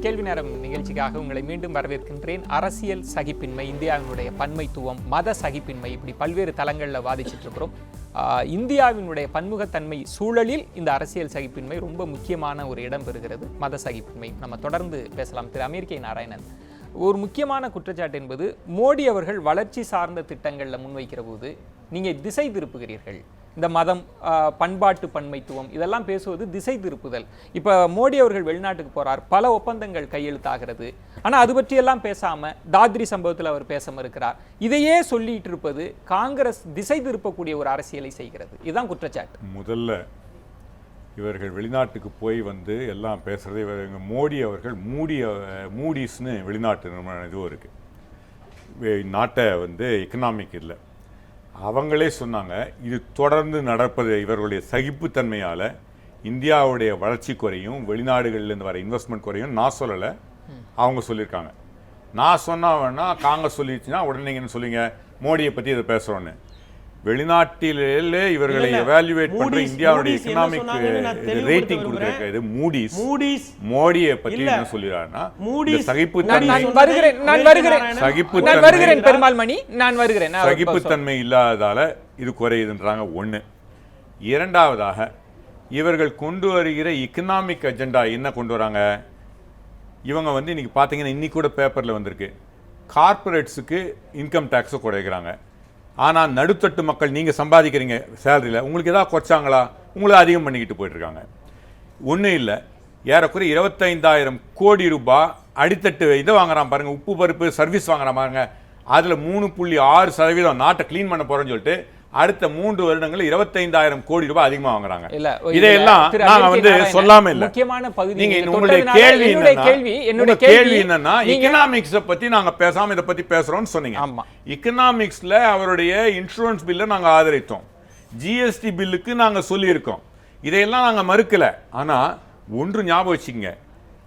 கேள்வி நேரம் நிகழ்ச்சிக்காக உங்களை மீண்டும் வரவேற்கின்றேன். அரசியல் சகிப்பின்மை, இந்தியாவினுடைய பன்மைத்துவம், மத சகிப்பின்மை, இப்படி பல்வேறு தளங்களில் வாதிச்சுட்டு இருக்கிறோம். இந்தியாவினுடைய பன்முகத்தன்மை சூழலில் இந்த அரசியல் சகிப்பின்மை ரொம்ப முக்கியமான ஒரு இடம் பெறுகிறது. மத சகிப்பின்மை நம்ம தொடர்ந்து பேசலாம். திரு அமெரிக்கை நாராயணன், ஒரு முக்கியமான குற்றச்சாட்டு என்பது மோடி அவர்கள் வளர்ச்சி சார்ந்த திட்டங்களில் முன்வைக்கிற போது நீங்கள் திசை திருப்புகிறீர்கள். இந்த மதம், பண்பாட்டு பன்மைத்துவம் இதெல்லாம் பேசுவது திசை திருப்புதல். இப்போ மோடி அவர்கள் வெளிநாட்டுக்கு போகிறார், பல ஒப்பந்தங்கள் கையெழுத்தாகிறது. ஆனால் அது பற்றியெல்லாம் பேசாமல் தாத்ரி சம்பவத்தில் அவர் பேச மறுக்கிறார். இதையே சொல்லிட்டு இருப்பது காங்கிரஸ் திசை திருப்பக்கூடிய ஒரு அரசியலை செய்கிறது. இதுதான் குற்றச்சாட்டு. முதல்ல இவர்கள் வெளிநாட்டுக்கு போய் எல்லாம் பேசுறது, இவங்க மோடி அவர்கள் மூடிஸ்னு வெளிநாட்டு இதுவும் இருக்குது, நாட்டை எக்கனாமிக் இல்லை, அவங்களே சொன்னாங்க இது தொடர்ந்து நடப்பது இவர்களுடைய சகிப்புத்தன்மையால் இந்தியாவுடைய வளர்ச்சி குறையும், வெளிநாடுகள்லேருந்து வர இன்வெஸ்ட்மெண்ட் குறையும். நான் சொல்லலை, அவங்க சொல்லியிருக்காங்க. நான் சொன்னா காங்கிரஸ் சொல்லிடுச்சுன்னா உடனே என்ன சொல்லுங்க மோடியை பற்றி இதை பேசுகிறோன்னு. வெளிநாட்டிலே இவர்களை எவாலுவேட் பண்ற இந்தியாவுடைய எக்கனாமிக் ரேட்டிங் கொடுக்கறதுக்கு இது மூடிஸ் மோடியை பத்தி என்ன சொல்லிறாருன்னா சகிப்புத்தன்மை இல்லாததால இது குறையுதுன்றாங்க. ஒண்ணு. இரண்டாவதாக இவர்கள் கொண்டு வருகிற எக்கனாமிக் அஜெண்டா என்ன கொண்டு வராங்க? இவங்க இன்னைக்கு பாத்தீங்கன்னா இன்னைக்கு கூட பேப்பர்ல வந்திருக்கு, கார்பரேட்ஸுக்கு இன்கம் டேக்ஸை குறைக்கிறாங்க. ஆனால் நடுத்தட்டு மக்கள் நீங்கள் சம்பாதிக்கிறீங்க சேலரியில் உங்களுக்கு ஏதாவது குறைச்சாங்களா? உங்களை அதிகம் பண்ணிக்கிட்டு போயிட்டுருக்காங்க. ஒன்றும் இல்லை, ஏறக்குறைய 25,000 கோடி ரூபாய் அடித்தட்டு இதை வாங்குறான் பாருங்கள், உப்பு பருப்பு சர்வீஸ் வாங்குறான் பாருங்க. அதில் 3.6% நாட்டை க்ளீன் பண்ண போகிறோன்னு சொல்லிட்டு அடுத்த 3 வருடங்களில் 25,000 கோடி ரூபாய் அதிகமா வாங்குறாங்க. இதையெல்லாம் நாங்க சொல்லாம இல்ல. நீங்க உங்களுடைய கேள்வி என்னன்னா எக்கனாமிக்ஸ் பத்தி நாங்க பேசாம இதை பத்தி பேசுறோம்னு சொன்னீங்க. எக்கனாமிக்ஸ்ல அவருடைய இன்சூரன்ஸ் பில்லை நாங்க ஆதரித்தோம், ஜிஎஸ்டி பில்லுக்கு நாங்க சொல்லியிருக்கோம், இதையெல்லாம் நாங்க மறுக்கல. ஆனா ஒன்று ஞாபகம் வச்சுக்கங்க,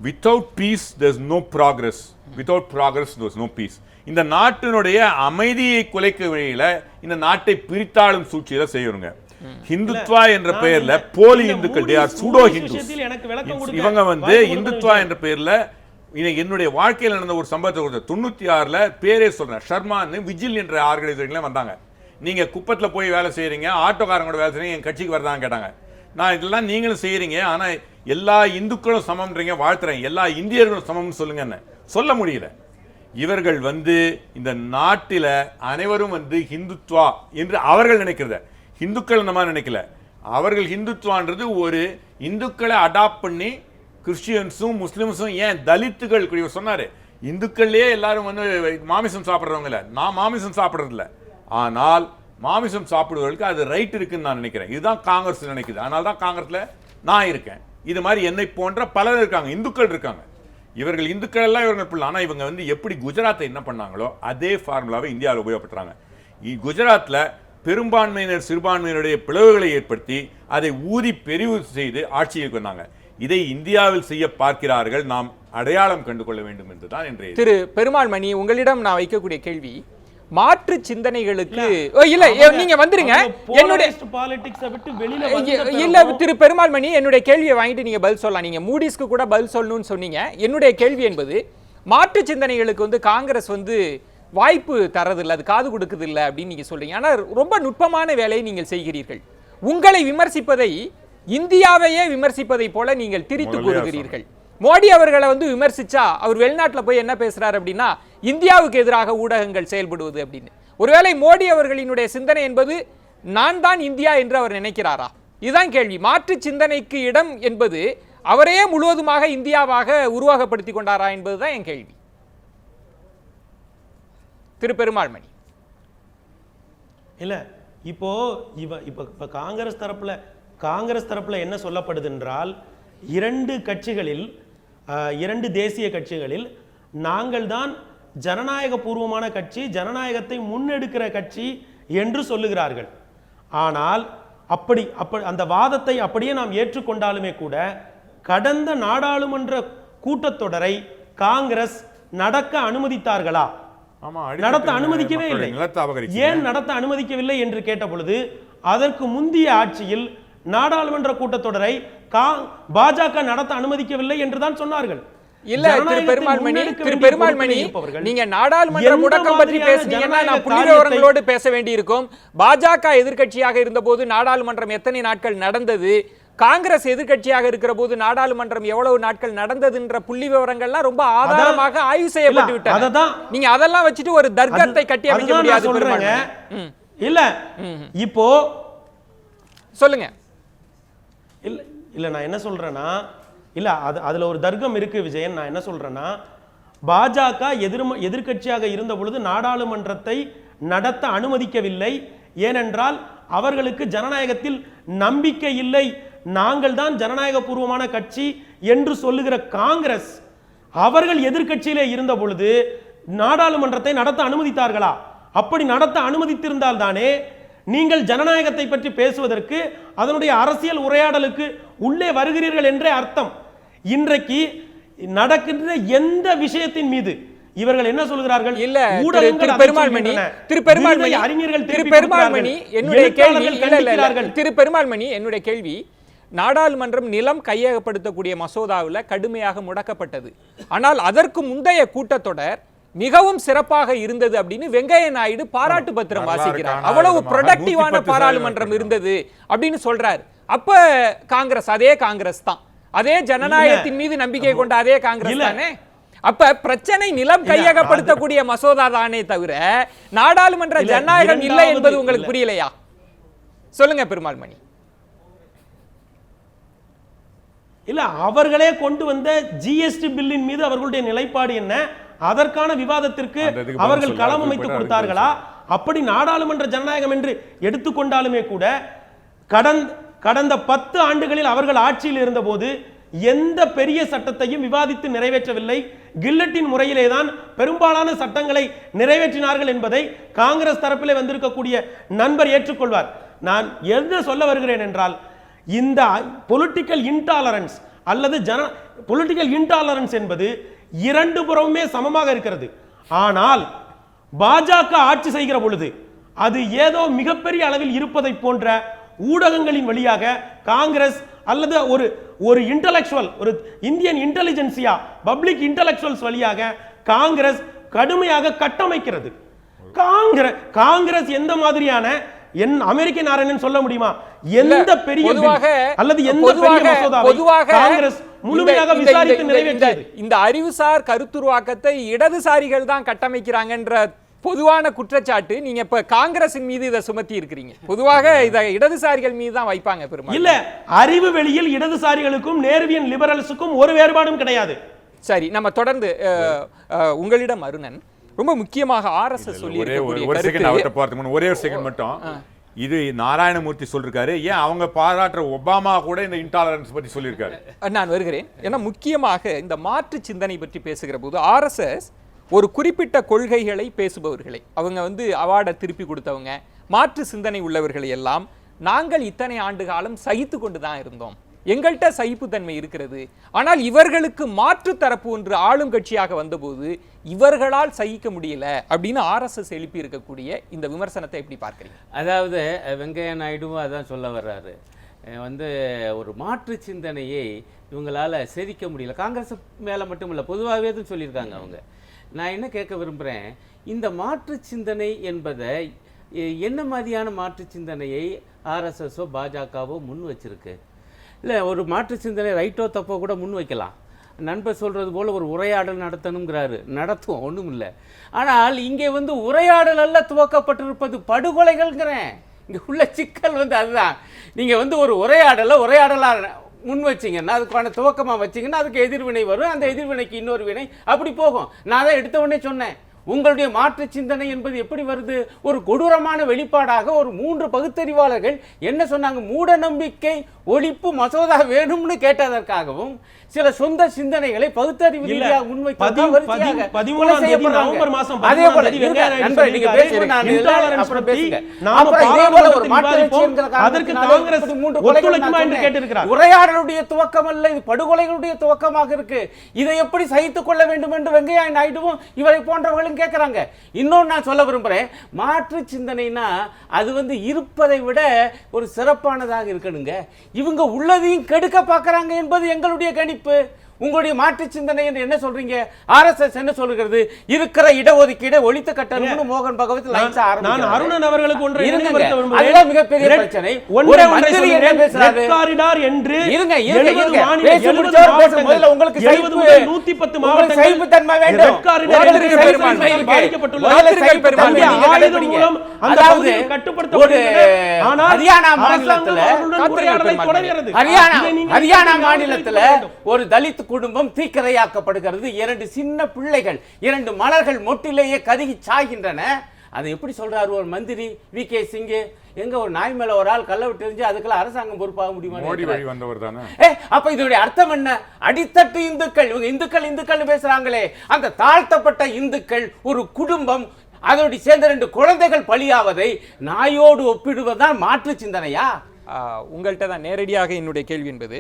without peace there's no progress, without progress there's no peace. இந்த நாட்டினுடைய அமைதியை குலைக்க வழியில இந்த நாட்டை பிரித்தாளும் சூழ்ச்சியில செய்யணுங்க. ஹிந்துத்வா என்ற பெயர்ல போலி இந்துக்கள், சூடோ ஹிந்துஸ், இவங்க இந்துத்வா என்ற பெயர்ல என்னுடைய வாழ்க்கையில் நடந்த ஒரு சம்பவத்தை 96ல பேரே சொல்றேன், ஷர்மான்னு விஜில் என்ற ஆர்கனைசேஷன்ல வந்தாங்க. நீங்க குப்பத்துல போய் வேலை செய்யறீங்க, ஆட்டோக்காரங்களோட வேலை செய்யறீங்க, என் கட்சிக்கு வரதான்னு கேட்டாங்க. நான் இதெல்லாம் நீங்களும் செய்யறீங்க, ஆனா எல்லா இந்துக்களும் சமம்ன்றீங்க, வாழ்த்துறேன், எல்லா இந்தியர்களும் சமம்னு சொல்லுங்க. சொல்ல முடியல. இவர்கள் இந்த நாட்டில அனைவரும் ஹிந்துத்வா என்று அவர்கள் நினைக்கிறத, இந்துக்கள் இந்த மாதிரி நினைக்கல. அவர்கள் ஹிந்துத்வான்றது ஒரு இந்துக்களை அடாப்ட் பண்ணி கிறிஸ்டியன்ஸும் முஸ்லிம்ஸும், ஏன் தலித்துகள் சொன்னாரு, இந்துக்கள்லயே எல்லாரும் மாமிசம் சாப்பிட்றவங்க இல்ல, நான் மாமிசம் சாப்பிட்றது இல்லை, ஆனால் மாமிசம் சாப்பிடுவதற்கு அது ரைட் இருக்குன்னு நான் நினைக்கிறேன். இதுதான் காங்கிரஸ் நினைக்குது. அதனால தான் காங்கிரஸ்ல நான் இருக்கேன். இது மாதிரி என்னை போன்ற பலர் இருக்காங்க, இந்துக்கள் இருக்காங்க. இவர்கள் இந்துக்கள் எல்லாம் இவர்கள், ஆனால் இவங்க எப்படி குஜராத்தை என்ன பண்ணாங்களோ அதே ஃபார்முலாவை இந்தியாவில் உபயோகப்படுத்துறாங்க. குஜராத்தில் பெரும்பான்மையினர் சிறுபான்மையினுடைய பிளவுகளை ஏற்படுத்தி அதை ஊதி பெரிவு செய்து ஆட்சிக்கு வந்தாங்க. இதை இந்தியாவில் செய்ய பார்க்கிறார்கள். நாம் அடையாளம் கண்டு கொள்ள வேண்டும் என்றுதான் இன்றைய திரு பெருமாள் மணி, உங்களிடம் நான் வைக்கக்கூடிய கேள்வி, மாற்று சிந்தனைகளுக்கு இல்ல நீங்க வந்துருங்க, என்னுடைய இல்ல திரு பெருமாள் மணி, என்னுடைய கேள்வியை வாங்கிட்டு நீங்க பதில் சொல்லலாம். நீங்க மூடிஸ்க்கு கூட பதில் சொல்லணும்னு சொன்னீங்க. என்னுடைய கேள்வி என்பது, மாற்று சிந்தனைகளுக்கு காங்கிரஸ் வாய்ப்பு தரதில்லை, அது காது கொடுக்குது இல்லை அப்படின்னு நீங்க சொல்றீங்க. ஆனா ரொம்ப நுட்பமான வேலையை நீங்கள் செய்கிறீர்கள். உங்களை விமர்சிப்பதை இந்தியாவையே விமர்சிப்பதை போல நீங்கள் திரித்து கூறுகிறீர்கள். மோடி அவர்களை விமர்சிச்சா அவர் வெளிநாட்டில் போய் என்ன பேசுறாரு அப்படின்னா, இந்தியாவுக்கு எதிராக ஊடகங்கள் செயல்படுவது அப்படின்னு. ஒருவேளை மோடி அவர்களினுடைய சிந்தனை என்பது நான் தான் இந்தியா என்று அவர் நினைக்கிறாரா? இதுதான் கேள்வி. மாற்று சிந்தனைக்கு இடம் என்பது அவரே முழுவதுமாக இந்தியாவாக உருவகப்படுத்தி கொண்டாரா என்பதுதான் என் கேள்வி. திரு பெருமாள் மணி. இல்ல இப்போ காங்கிரஸ் தரப்புல என்ன சொல்லப்படுது என்றால், இரண்டு தேசிய கட்சிகளில் நாங்கள் தான் ஜனநாயக பூர்வமான கட்சி, ஜனநாயகத்தை முன்னெடுக்கிற கட்சி என்று சொல்லுகிறார்கள். ஆனால் அப்படி அந்த வாதத்தை அப்படியே நாம் ஏற்றுக்கொண்டாலுமே கூட, கடந்த நாடாளுமன்ற கூட்டத்தொடரை காங்கிரஸ் நடக்க அனுமதித்தார்களா? நடத்த அனுமதிக்கவே இல்லை. ஏன் நடத்த அனுமதிக்கவில்லை என்று கேட்ட பொழுது, அதற்கு முந்தைய ஆட்சியில் நாடாளுமன்ற கூட்டத்தொடரை பாஜக நடத்த அனுமதிக்கவில்லை என்றுதான் சொன்னார்கள். இல்ல திரு பெருமாள்மணி நீங்க நாடாளுமன்ற முடக்கம் பற்றி பேசுனீங்கன்னா நான் புள்ளிவிவரங்களோடு பேச வேண்டியிருக்கும். பாஜக எதிர்க்கட்சியாக இருந்தபோது நாடாளுமன்றம் எத்தனை நாட்கள் நடந்தது, காங்கிரஸ் எதிர்க்கட்சியாக இருக்கிற போது நாடாளுமன்றம் எவ்வளவு நாட்கள் நடந்ததுன்ற புள்ளி விவரங்கள்லாம் ரொம்ப ஆதாரமாக ஆய்வு செய்யப்பட்டு விட்டது. நீங்க அதெல்லாம் வச்சுட்டு ஒரு தர்க்கத்தை கட்டி அமைக்க முடியாது. இல்ல இப்போ சொல்லுங்க. இல்ல நான் என்ன சொல்றேன்னா, இல்ல அதுல ஒரு தர்க்கம் இருக்கு விஜயன். நான் என்ன சொல்றேன்னா, பாஜக எதிர்க்கட்சியாக இருந்த பொழுது நாடாளுமன்றத்தை நடத்த அனுமதிக்கவில்லை. ஏனென்றால் அவர்களுக்கு ஜனநாயகத்தில் நம்பிக்கை இல்லை. நாங்கள் தான் ஜனநாயக பூர்வமான கட்சி என்று சொல்லுகிற காங்கிரஸ் அவர்கள் எதிர்க்கட்சியிலே இருந்த பொழுது நாடாளுமன்றத்தை நடத்த அனுமதித்தார்களா? அப்படி நடத்த அனுமதித்திருந்தால் தானே நீங்கள் ஜனநாயகத்தை பற்றி பேசுவதற்கு, அதனுடைய அரசியல் உரையாடலுக்கு உள்ளே வருகிறீர்கள் என்றே அர்த்தம். இன்றைக்கு நடக்கின்ற எந்த விஷயத்தின் மீது இவர்கள் என்ன சொல்கிறார்கள்? இல்ல திரு பெருமாள்மணி என்னுடைய கேள்வி, நாடாளுமன்றம் நிலம் கையகப்படுத்தக்கூடிய மசோதாவில் கடுமையாக முடக்கப்பட்டது. ஆனால் அதற்கு முந்தைய கூட்டத்தொடர் மிகவும் சிறப்பாக இருந்தது அப்படின்னு வெங்கையா நாயுடு பாராட்டு பத்திரம் வாசிக்கிறார். அவ்வளவு ப்ரொடக்டிவான பாராளுமன்றம் இருந்தது அப்படின்னு சொல்றாரு. அப்ப காங்கிரஸ் அதே காங்கிரஸ் தான், அதே ஜனநாயகத்தின் மீது நம்பிக்கை கொண்ட அதே காங்கிரஸ் தானே. அப்ப பிரச்சனை நிலம் கையகப்படுத்தக்கூடிய மசோதா தானே தவிர நாடாளுமன்ற ஜனநாயகம் இல்லை என்பது உங்களுக்கு புரியலையா? சொல்லுங்க பெருமாள்மணி. இல்ல அவர்களே கொண்டு வந்த ஜிஎஸ்டி பில்லின் மீது அவர்களுடைய நிலைப்பாடு என்ன? அதற்கான விவாதத்திற்கு அவர்கள் களம் அமைத்து கொடுத்தார்களா? அப்படி நாடாளுமன்ற ஜனநாயகம் என்று எடுத்துக்கொண்டாலுமே கூட கடந்த 10 ஆண்டுகளில் அவர்கள் ஆட்சியில் இருந்தபோது எந்த பெரிய சட்டத்தையும் விவாதித்து நிறைவேற்றவில்லை. கில்லட்டின் முறையிலே தான் பெரும்பாலான சட்டங்களை நிறைவேற்றினார்கள் என்பதை காங்கிரஸ் தரப்பிலே வந்திருக்கக்கூடிய நண்பர் ஏற்றுக்கொள்வார். நான் என்ன சொல்ல வருகிறேன் என்றால், இந்த பொலிட்டிக்கல் இன்டாலரன்ஸ் அல்லது பொலிட்டிக்கல் இன்டாலரன்ஸ் என்பது இரண்டு புறமுமே சமமாக இருக்கிறது. ஆனால் பாஜக ஆட்சி செய்கிற பொழுது அது ஏதோ மிகப்பெரிய அளவில் இருப்பதை போன்ற ஊடகங்களின் வழியாக காங்கிரஸ் அல்லது ஒரு இன்டலெக்சுவல், ஒரு இந்தியன் இன்டெலிஜென்சியா, பப்ளிக் இன்டெலெக்சுவல்ஸ் வழியாக காங்கிரஸ் கடுமையாக கட்டமைக்கிறது. காங்கிரஸ் எந்த மாதிரியான அமெரிக்க நாராயணன் சொல்ல முடியுமா? எந்த பெரிய அல்லது எந்த பெரிய மசோதாவை காங்கிரஸ் முழுமையாக விசாரித்து நிறைவேற்றியது? இந்த அறிவுசார் கருத்துருவாக்கத்தை இடதுசாரிகள் தான் கட்டமைக்கிறாங்கன்ற பொதுவான குற்றச்சாட்டு நீங்க இப்ப காங்கிரசின் மீது இதை சுமத்தி இருக்கிறீங்க. பொதுவாக இதை இடதுசாரிகள் மீது தான் வைப்பாங்க பெரும்பாலும். இல்ல, அறிவு வெளியில் இடதுசாரிகளுக்கும் நேர்வியன் லிபரல்ஸுக்கும் ஒரு வேறுபாடும் கிடையாது. சரி, நம்ம தொடர்ந்து உங்களிடம் அருணன் ரொம்ப முக்கியமாக ஆர்எஸ்எஸ் சொல்லி ஒரே ஒரு செகண்ட் மட்டும், இது நாராயணமூர்த்தி சொல்லிருக்காரு. ஏன் அவங்க பாராட்டுற ஒபாமா கூட இந்த இன்டாலரன்ஸ் பற்றி சொல்லியிருக்காரு. நான் வருகிறேன். ஏன்னா முக்கியமாக இந்த மாற்று சிந்தனை பற்றி பேசுகிற போது ஆர்எஸ்எஸ் ஒரு குறிப்பிட்ட கொள்கைகளை பேசுபவர்களை, அவங்க அவார்டை திருப்பி கொடுத்தவங்க, மாற்று சிந்தனை உள்ளவர்களை எல்லாம் நாங்கள் இத்தனை ஆண்டு காலம் சகித்து கொண்டு தான் இருந்தோம், எங்கள்கிட்ட சகிப்புத்தன்மை இருக்கிறது, ஆனால் இவர்களுக்கு மாற்று தரப்பு ஒன்று ஆளும் கட்சியாக வந்தபோது இவர்களால் சகிக்க முடியல அப்படின்னு ஆர்எஸ்எஸ் எழுப்பி இருக்கக்கூடிய இந்த விமர்சனத்தை எப்படி பார்க்குறீங்க? அதாவது வெங்கையா நாயுடுவும் அதான் சொல்ல வர்றாரு, ஒரு மாற்று சிந்தனையை இவங்களால் செதிக்க முடியல. காங்கிரஸ் மேலே மட்டும் இல்லை, பொதுவாகவே தான் சொல்லியிருக்காங்க அவங்க. நான் என்ன கேட்க விரும்புகிறேன், இந்த மாற்று சிந்தனை என்பதை என்ன மாதிரியான மாற்று சிந்தனையை ஆர்எஸ்எஸோ பாஜகவோ முன் வச்சிருக்கு? இல்லை, ஒரு மாற்று சிந்தனை ரைட்டோ தப்போ கூட முன் வைக்கலாம். நண்பர் சொல்கிறது போல் ஒரு உரையாடல் நடத்தணுங்கிறாரு, நடத்துவோம், ஒன்றும் இல்லை. ஆனால் இங்கே உரையாடல் அல்ல துவக்கப்பட்டிருப்பது படுகொலைகள்ங்கிறேன். இங்கே உள்ள சிக்கல் அதுதான். நீங்கள் ஒரு உரையாடலாக முன் வச்சிங்கன்னா, அதுக்கான துவக்கமாக வச்சிங்கன்னா அதுக்கு எதிர்வினை வரும், அந்த எதிர்வினைக்கு இன்னொரு வினை, அப்படி போகும். நான் தான் எடுத்த உடனே சொன்னேன், உங்களுடைய மாற்று சிந்தனை என்பது எப்படி வருது? ஒரு கொடூரமான வெளிப்பாடாக ஒரு 3 பகுத்தறிவாளர்கள் என்ன சொன்னாங்க? மூட நம்பிக்கை ஒழிப்பு மசோதா வேணும்னு கேட்டதற்காகவும் சில சொந்த சிந்தனைகளை பகுத்தறிவு ரீதியாக முன்வைக்கிறாங்க. உரையாடலுடைய துவக்கம் அல்ல, இது படுகொலைகளுடைய துவக்கமாக இருக்கு. இதை எப்படி சகித்துக் கொள்ள வேண்டும் என்று வெங்கையா நாயுடுவும் இவரை போன்றவர்களும் கேட்கிறாங்க. இன்னொன்று நான் சொல்ல விரும்புறேன், மாற்று சிந்தனைனா அது இருப்பதை விட ஒரு சிறப்பானதாக இருக்கணுங்க. இவங்க உள்ளதையும் கெடுக்க பார்க்கறாங்க என்பது எங்களுடைய கணிப்பு. உங்களுடைய மாற்று சிந்தனை என்று என்ன சொல்றீங்க? ஆர்எஸ்எஸ் என்ன சொல்கிறது? இருக்கிற இடஒதுக்கீடு ஒழித்து கட்டணும்னு மோகன் பகவத் லைன்ஸ் நான் அருணன் அவர்களுக்கு ஒன்றை நினைவுபடுத்த விரும்புகிறேன். அதுதான் மிகப்பெரிய பிரச்சனை. ஒரு மந்திரி என்ன பேசுறாரு? காரிடார் என்று இருங்க 70 மாநில பேச முடிச்சவர் பேச முதல்ல உங்களுக்கு 70 முதல் 110 மாவட்டங்கள் சைபு தன்மை வேண்டும். ரெட் காரிடார் என்று பெரும்பான்மை பாதிக்கப்பட்டுள்ள முதல்ல பெரும்பான்மை நீங்க கடைபிடிங்க. அதாவது ஒரு ஹரியானா மாநிலத்துல ஹரியானா மாநிலத்துல ஒரு தலித் குடும்பம் தீக்கிரையாக்கப்படுகிறது. 2 சின்ன பிள்ளைகள் 2 மலர்கள் மொட்டிலேயே கருகி சாகின்றன. அதை எப்படி சொல்றாரு ஒரு மந்திரி வி.கே. சிங்? எங்க ஒரு நாய் மேல ஒரு ஆள் கல்ல விட்டு எறிஞ்சு அதுக்கெல்லாம் அரசாங்கம் பொறுப்பாக முடியுமா? அப்ப இதோடைய அர்த்தம் என்ன? அடித்தட்டு இந்துக்கள், இவங்க இந்துக்கள் பேசுறாங்களே, அந்த தாழ்த்தப்பட்ட இந்துக்கள் ஒரு குடும்பம் அதோடு சேர்ந்த 2 குழந்தைகள் பலியாவதை நாயோடு ஒப்பிடுவதுதான் மாற்று சிந்தனையா? உங்கள்கிட்ட தான் நேரடியாக என்னுடைய கேள்வி என்பது,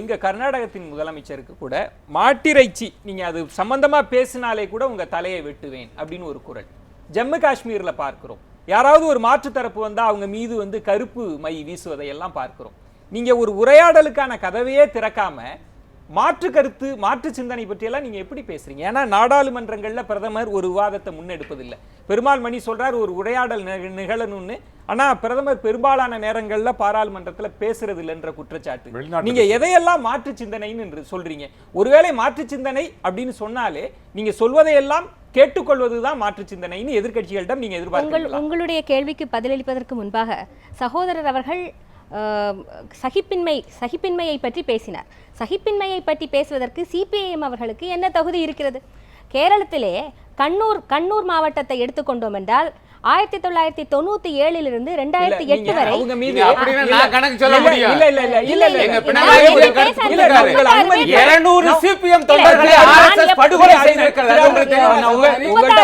இங்க கர்நாடகத்தின் முதலமைச்சருக்கு கூட மாட்டிறைச்சி நீங்க அது சம்பந்தமா பேசினாலே கூட உங்க தலையை வெட்டுவேன் அப்படின்னு ஒரு குரல். ஜம்மு காஷ்மீர்ல பார்க்கிறோம், யாராவது ஒரு மாற்று தரப்பு வந்தா அவங்க மீது வந்து கருப்பு மை வீசுவதை எல்லாம் பார்க்கிறோம். நீங்க ஒரு உரையாடலுக்கான கதவையே திறக்காம மாற்று கருத்து மாற்று சிந்தனை பற்றியெல்லாம் நீங்க எப்படி பேசுறீங்க? ஏன்னா நாடாளுமன்றங்கள்ல பிரதமர் ஒரு விவாதத்தை முன்னெடுப்பதில்லை. பெருமாள் மணி சொல்றாரு ஒரு உரையாடல் நிகழணும்னு, ஆனா பிரதமர் பெரும்பாலான நேரங்கள்ல பாராளுமன்றத்துல பேசுறது இல்லைன்ற குற்றச்சாட்டு. நீங்க எதையெல்லாம் மாற்று சிந்தனைன்னு என்று சொல்றீங்க? ஒருவேளை மாற்று சிந்தனை அப்படின்னு சொன்னாலே நீங்க சொல்வதையெல்லாம் கேட்டுக்கொள்வதுதான் மாற்று சிந்தனைன்னு எதிர்க்கட்சிகளிடம் நீங்க எதிர்பார்க்கிறீங்களா? உங்களுடைய கேள்விக்கு பதிலளிப்பதற்கு முன்பாக சகோதரர் அவர்கள் சகிப்பின்மையை பற்றி பேசினார். சகிப்பின்மையை பற்றி பேசுவதற்கு சிபிஐஎம் அவர்களுக்கு என்ன தகுதி இருக்கிறது? கேரளத்திலே கண்ணூர் மாவட்டத்தை எடுத்துக்கொண்டோம் என்றால் 1997 2008 வரை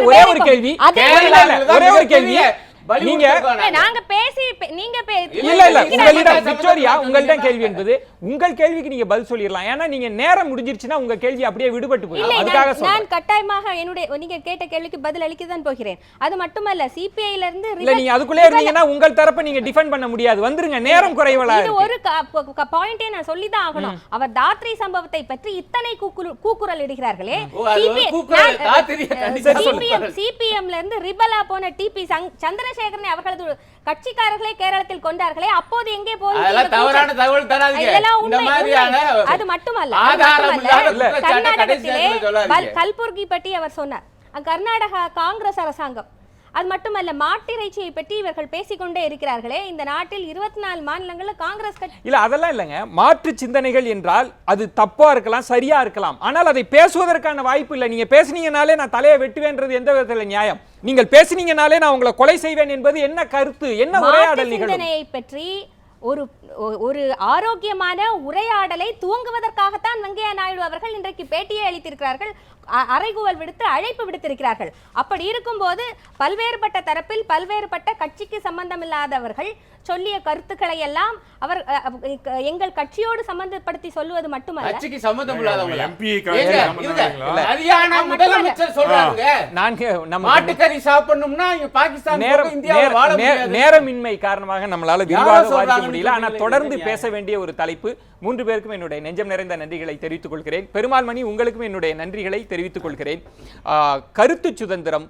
ஒரே ஒரு கேள்வி நீங்க உங்கள்ட்ட கேள்வி என்பது உங்கள் கேள்விக்கு நீங்க பதில் சொல்லிடலாம். ஏன்னா நீங்க நேரம் முடிஞ்சிருச்சுன்னா உங்க கேள்வி அப்படியே விடுபட்டு போயிடும். அதுக்காக நான் கட்டாயமாக நீங்க கேட்ட கேள்விக்கு பதில் அளிக்க தான் போகிறேன். அது மட்டுமல்ல, சிபிஐல இருந்து இல்ல நீங்க அதுக்குள்ளே இருந்தீங்கன்னா உங்கள் தரப்பை நீங்க டிஃபெண்ட் பண்ண முடியாது. வந்துருங்க, நேரம் குறைவலா இது ஒரு பாயிண்டே நான் சொல்லி தான் ஆகணும். அவர் தாத்ரி சம்பவத்தை பற்றி இத்தனை கூக்குரல் இடுகிறார்களே, சிபிஎம்ல இருந்து ரிபலா போன டிபி சந்திரசேகரனை அவர்களது கட்சிக்காரர்களே கேரளத்தில் கொண்டார்களே, அப்போது எங்கே போய் தவறான தகவல் தராதீங்க. அது மட்டுமல்ல, கர்நாடகத்திலே கல்புர்கி பற்றி அவர் சொன்னார். கர்நாடகா காங்கிரஸ் அரசாங்கம். அது மட்டுமல்ல, மாட்டிறைச்சியை பற்றி இவர்கள் பேசிக்கொண்டே இருக்கிறார்களே. இந்த நாட்டில் 24 மாநிலங்கள்ல காங்கிரஸ் கட்சி இல்ல, அதெல்லாம் இல்லைங்க. மாற்று சிந்தனைகள் என்றால் அது தப்பா இருக்கலாம், சரியா இருக்கலாம், ஆனால் அதை பேசுவதற்கான வாய்ப்பு இல்லை. நீங்க பேசுனீங்கனாலே நான் தலையை வெட்டுவேன்றது எந்த விதத்துல நியாயம்? நீங்கள் பேசுனீங்கனாலே நான் உங்களை கொலை செய்வேன் என்பது என்ன கருத்து? என்ன உரையாடல் நிகழும்? சிந்தனையை பற்றி ஒரு ஆரோக்கியமான உரையாடலை துவங்குவதற்காகத்தான் வெங்கையா நாயுடு அவர்கள் இன்றைக்கு பேட்டியை அளித்திருக்கிறார்கள், அறைகூவல் விடுத்து அழைப்பு விடுத்திருக்கிறார்கள். அப்படி இருக்கும்போது பல்வேறுபட்ட தரப்பில் பல்வேறுபட்ட கட்சிக்கு சம்பந்தமில்லாதவர்கள் சொல்லிய கருத்துக்களை எல்லாம் அவர் எங்கள் கட்சியோடு சம்பந்தப்படுத்தி சொல்லுவது மட்டுமல்ல, கட்சிக்கு சம்பந்தம் இல்லாதவங்க ஹரியானா முதலமைச்சர் சொல்றாங்க மாட்டுக்கறி சாப்பிடணும்னா பாகிஸ்தான் இந்தியாவை வாழ முடியாது. நேரமின்மை காரணமாக நம்மளால விரிவாக வாதிக்க முடியல. ஆனா தொடர்ந்து பேச வேண்டிய ஒரு தலைப்பு. 3 பேருக்கும் என்னுடைய நெஞ்சம் நிறைந்த நன்றிகளை தெரிவித்துக் கொள்கிறேன். பெருமாள் மணி, உங்களுக்கும் என்னுடைய நன்றிகளை தெரிவித்துக் கொள்கிறேன். கருத்து சுதந்திரம்,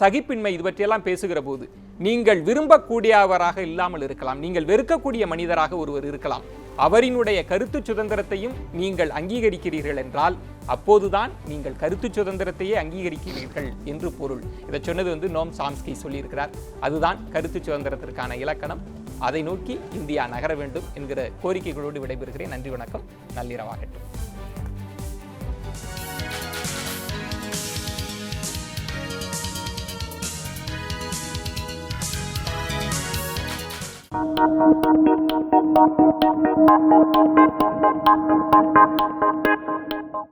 சகிப்பின்மை, இது பற்றியெல்லாம் பேசுகிற போது நீங்கள் விரும்பக்கூடியவராக இல்லாமல் இருக்கலாம், நீங்கள் வெறுக்கக்கூடிய மனிதராக ஒருவர் இருக்கலாம். அவரினுடைய கருத்து சுதந்திரத்தையும் நீங்கள் அங்கீகரிக்கிறீர்கள் என்றால் அப்போதுதான் நீங்கள் கருத்து சுதந்திரத்தையே அங்கீகரிக்கிறீர்கள் என்று பொருள். இதை சொன்னது நோம் சாம்ஸ்கி சொல்லியிருக்கிறார். அதுதான் கருத்து சுதந்திரத்திற்கான இலக்கணம். அதை நோக்கி இந்தியா நகர வேண்டும் என்கிற கோரிக்கைகளோடு விடைபெறுகிறேன். நன்றி, வணக்கம், நள்ளிரவாகட்டும். Thank you.